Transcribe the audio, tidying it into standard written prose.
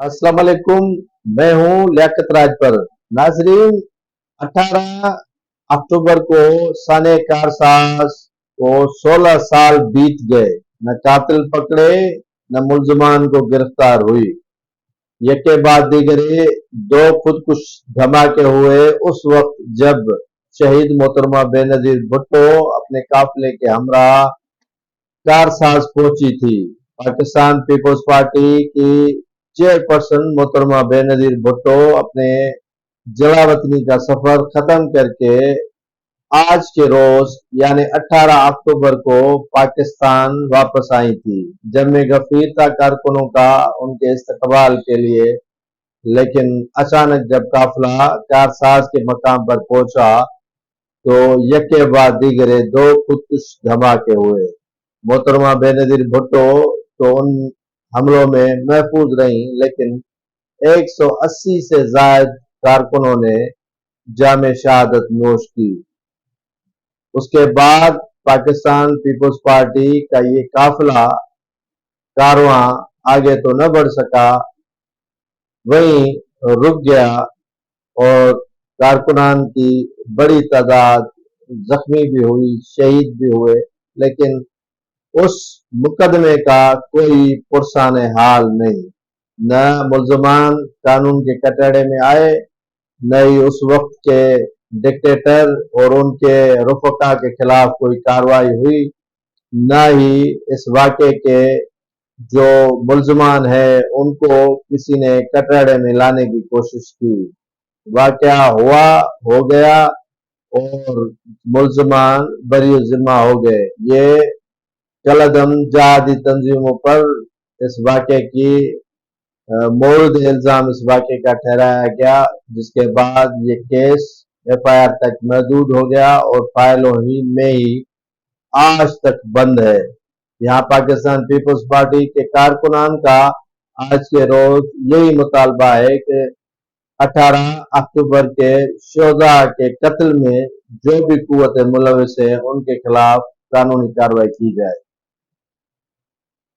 अस्सलाम वालेकुम। मैं हूं लियाकत राजपर। नाजरीन, 18 अक्टूबर को साने कारसाज को 16 साल बीत गए। न कातिल पकड़े, न मुलजमान को गिरफ्तार हुई। यके बाद दीगरे दो खुदकुश धमाके हुए उस वक्त जब शहीद मोहतरमा बेनजीर भुट्टो अपने काफिले के हमरा कारसाज पहुंची थी। पाकिस्तान पीपल्स पार्टी की चेयरपर्सन मोहतरमा बेनजीर भुट्टो अपने जलावतनी का सफर खत्म करके आज के रोज यानी 18 अक्टूबर को पाकिस्तान वापस आई थी। जम्मे गफीर था कारकुनों का उनके इस्तकबाल के लिए, लेकिन अचानक जब काफिला कारसाज के मकाम पर पहुंचा तो यके बाद दीगरे दो खुदकुश धमाके हुए। मोहतरमा बेनजीर भुट्टो तो उन हमलों में महफूज रहीं, लेकिन 180 से जायद कारकुनों ने जामे शहादत नोश की। उसके बाद पाकिस्तान पीपल्स पार्टी का ये काफिला कारवां आगे तो न बढ़ सका, वहीं रुक गया और कारकुनान की बड़ी तादाद जख्मी भी हुई, शहीद भी हुए, लेकिन उस मुकदमे का कोई पुरसान हाल नहीं। न मुलजमान कानून के कटहरे में आए, न ही उस वक्त के डिक्टेटर और उनके रुफका के खिलाफ कोई कार्रवाई हुई, न ही इस वाक़े के जो मुलजमान है उनको किसी ने कटहरे में लाने की कोशिश की। वाक़या हुआ, हो गया और मुलजमान बरी जिम्मा हो गए। ये कलदम जहादी तंजीमों पर इस वाक़े की मोर्द इल्जाम इस वाक़े का ठहराया गया, जिसके बाद ये केस FIR तक महदूद हो गया और फाइलों ही में ही आज तक बंद है। यहाँ पाकिस्तान पीपल्स पार्टी के कारकुनान का आज के रोज यही मुतालबा है कि 18 अक्टूबर के शोधा के कत्ल में जो भी कुव्वत मुलविस है उनके खिलाफ कानूनी कार्रवाई की जाए।